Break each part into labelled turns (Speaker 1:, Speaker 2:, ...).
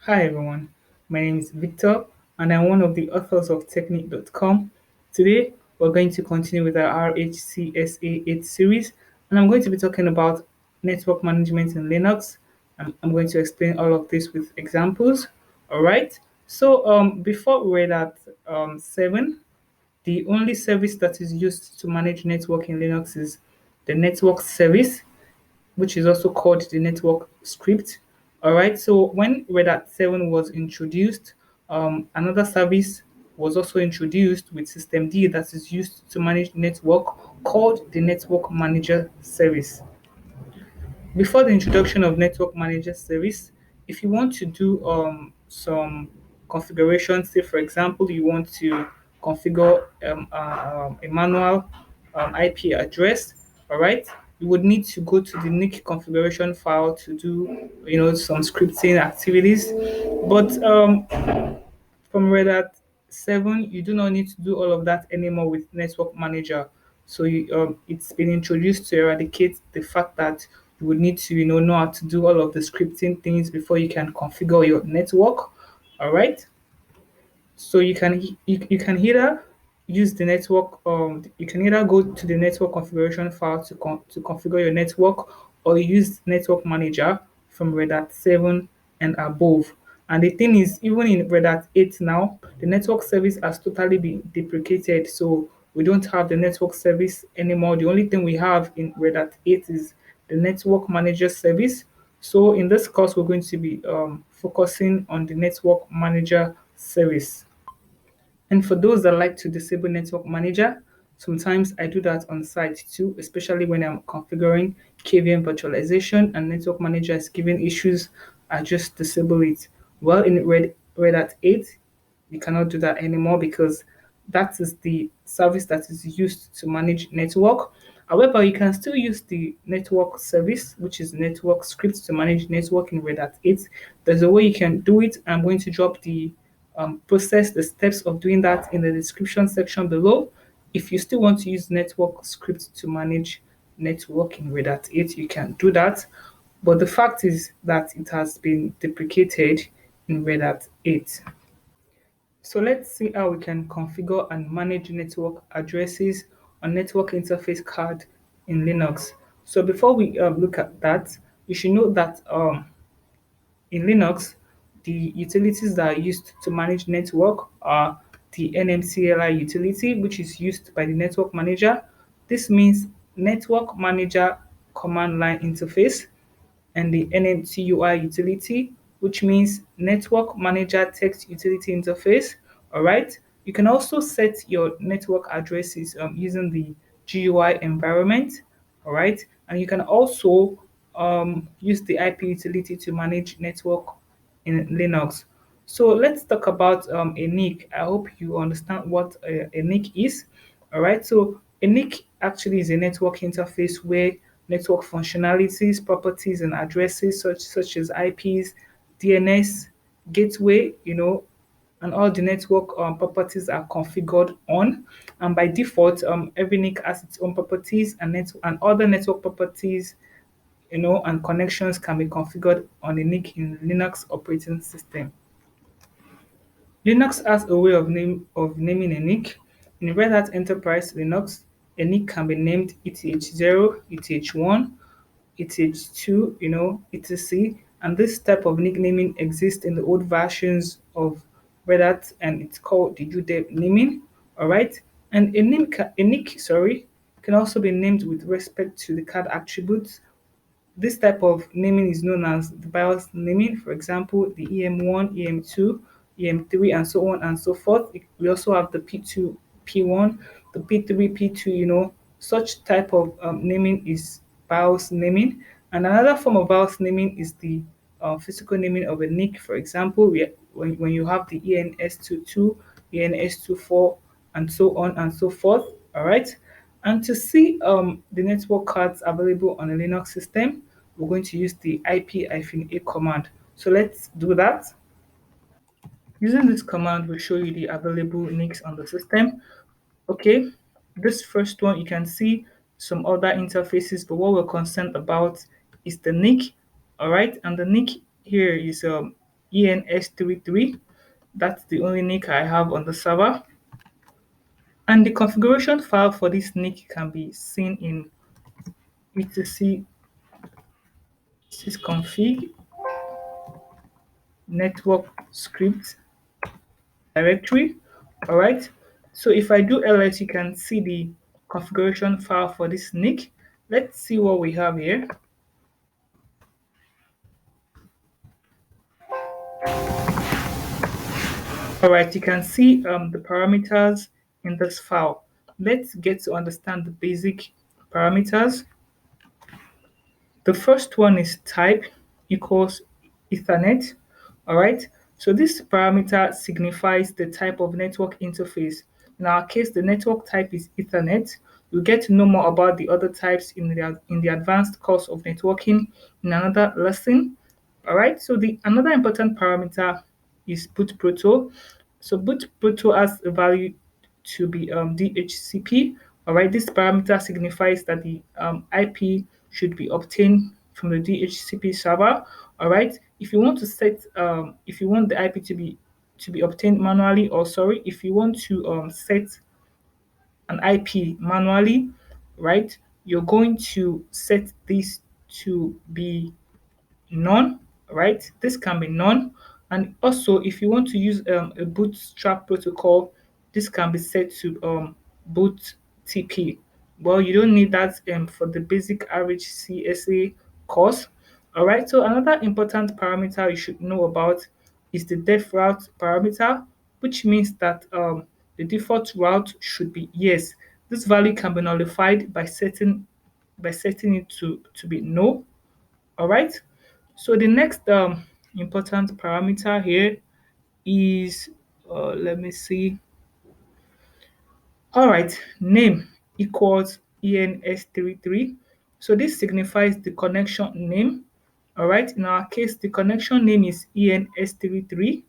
Speaker 1: Hi everyone, my name is Victor and I'm one of the authors of Technique.com. Today we're going to continue with our RHCSA 8 series and I'm going to be talking about network management in Linux. I'm going to explain all of this with examples. Alright, so before we read at 7, the only service that is used to manage network in Linux is the network service, which is also called the network script. All right. So when Red Hat 7 was introduced, another service was also introduced with System D that is used to manage network called the Network Manager Service. Before the introduction of Network Manager Service, if you want to do some configuration, say for example, you want to configure a manual IP address, all right, you would need to go to the NIC configuration file to do, some scripting activities. But from Red Hat 7, you do not need to do all of that anymore with Network Manager. So it's been introduced to eradicate the fact that you would need to, know how to do all of the scripting things before you can configure your network. All right. So you can either use the network you can either go to the network configuration file to configure your network, or use network manager from Red Hat 7 and above. And the thing is, even in Red Hat 8 now, the network service has totally been deprecated. So we don't have the network service anymore. The only thing we have in Red Hat 8 is the network manager service. So in this course, we're going to be focusing on the network manager service. And for those that like to disable Network Manager, sometimes I do that on site too, especially when I'm configuring KVM virtualization and Network Manager is giving issues, I just disable it. Well, in Red Hat 8, you cannot do that anymore because that is the service that is used to manage network. However, you can still use the network service, which is network script to manage network in Red Hat 8. There's a way you can do it. I'm going to drop the steps of doing that in the description section below. If you still want to use network script to manage network in Red Hat 8, you can do that. But the fact is that it has been deprecated in Red Hat 8. So let's see how we can configure and manage network addresses on network interface card in Linux. So before we look at that, you should know that in Linux, the utilities that are used to manage network are the NMCLI utility, which is used by the network manager. This means network manager command line interface, and the NMTUI utility, which means Network Manager Text Utility Interface. All right. You can also set your network addresses using the GUI environment. All right. And you can also use the IP utility to manage network in Linux. So let's talk about a NIC. I hope you understand what a NIC is. All right. So a NIC actually is a network interface where network functionalities, properties, and addresses such as IPs, DNS, gateway, and all the network properties are configured on. And by default, every NIC has its own properties and other network properties, and connections can be configured on a NIC in Linux operating system. Linux has a way of naming a NIC. In Red Hat Enterprise Linux, a NIC can be named ETH0, ETH1, ETH2, etc. And this type of nicknaming exists in the old versions of Red Hat, and it's called the UDEP naming. All right, and a NIC, can also be named with respect to the card attributes. This type of naming is known as the BIOS naming, for example, the EM1, EM2, EM3, and so on and so forth. We also have the P2, P1, the P3, P2, such type of naming is BIOS naming. And another form of BIOS naming is the physical naming of a NIC. For example, when you have the ENS22, ENS24, and so on and so forth. All right. And to see the network cards available on a Linux system, we're going to use the IP-A command. So let's do that. Using this command will show you the available NICs on the system. Okay, this first one, you can see some other interfaces, but what we're concerned about is the NIC. All right, and the NIC here is ENS33. That's the only NIC I have on the server. And the configuration file for this NIC can be seen in etc sysconfig network script directory. All right. So if I do ls, you can see the configuration file for this NIC. Let's see what we have here. All right, you can see the parameters in this file. Let's get to understand the basic parameters. The first one is type equals Ethernet. All right. So this parameter signifies the type of network interface. In our case, the network type is Ethernet. You'll get to know more about the other types in the advanced course of networking in another lesson. All right. So the another important parameter is boot proto. So boot proto has a value to be DHCP. All right, this parameter signifies that the IP should be obtained from the DHCP server. All right, if you want to set, if you want the IP to be obtained manually, or sorry, if you want to set an IP manually, right, you're going to set this to be none, right? This can be none. And also, if you want to use a bootstrap protocol, this can be set to boot TP. Well, you don't need that for the basic RHCSA course. All right. So another important parameter you should know about is the def route parameter, which means that the default route should be yes. This value can be nullified by setting it to be no. All right. So the next important parameter here is, let me see. All right, name equals ENS33. So this signifies the connection name. All right, in our case, the connection name is ENS33.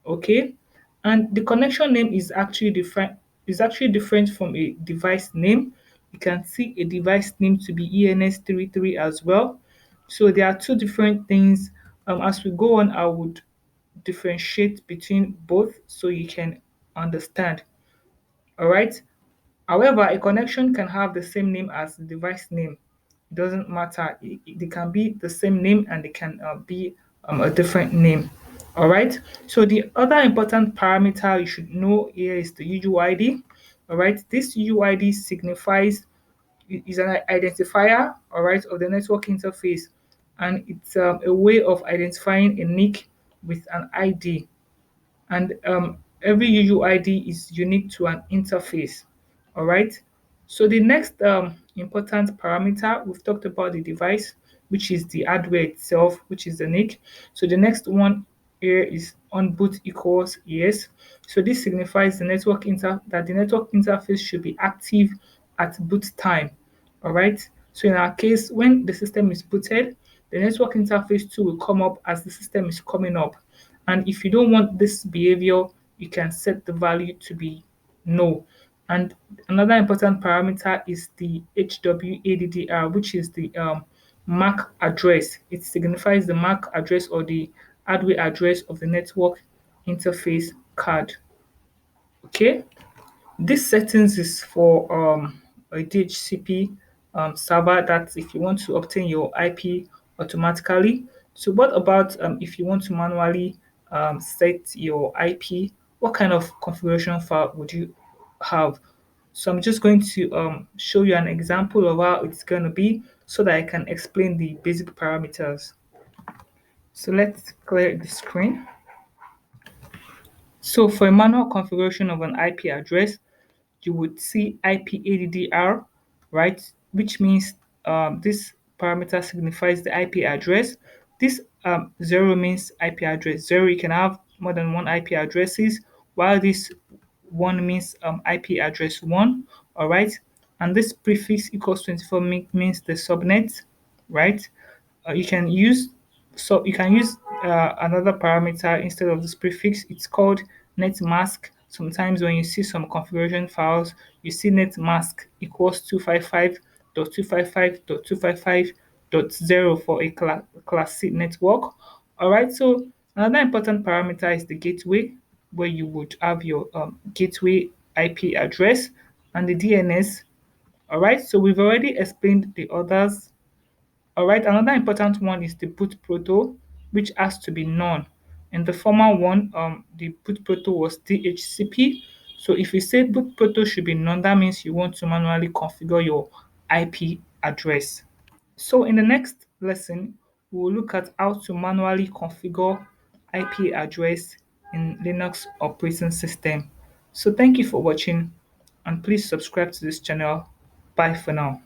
Speaker 1: Okay, and the connection name is actually different from a device name. You can see a device name to be ENS33 as well. So there are two different things. As we go on, I would differentiate between both so you can understand. All right. However, a connection can have the same name as the device name. It doesn't matter. They can be the same name and they can be a different name. All right. So the other important parameter you should know here is the UUID. All right. This UUID signifies is an identifier, all right, of the network interface, and it's a way of identifying a NIC with an ID. And every UUID is unique to an interface. All right. So the next important parameter, we've talked about the device, which is the hardware itself, which is the NIC. So the next one here is on boot equals yes. So this signifies that the network interface should be active at boot time. All right. So in our case, when the system is booted, the network interface too will come up as the system is coming up. And if you don't want this behavior, you can set the value to be no. And another important parameter is the HWADDR, which is the MAC address. It signifies the MAC address or the hardware address of the network interface card. Okay. This settings is for a DHCP server that if you want to obtain your IP automatically. So what about if you want to manually set your IP? What kind of configuration file would you have? So I'm just going to show you an example of how it's going to be so that I can explain the basic parameters. So let's clear the screen. So for a manual configuration of an IP address, you would see IPADDR, right? Which means this parameter signifies the IP address. This 0 means IP address 0. You can have more than one IP addresses, while this 1 means IP address 1, all right? And this prefix equals 24 means the subnet, right? You can use another parameter instead of this prefix. It's called net mask. Sometimes when you see some configuration files, you see net mask equals 255.255.255.0 for a class C network. All right, so Another important parameter is the gateway, where you would have your gateway IP address and the DNS. All right, so we've already explained the others. All right, another important one is the boot proto, which has to be none. In the former one, the boot proto was DHCP. So if you say boot proto should be none, that means you want to manually configure your IP address. So in the next lesson, we will look at how to manually configure IP address in Linux operating system. So thank you for watching and please subscribe to this channel. Bye for now.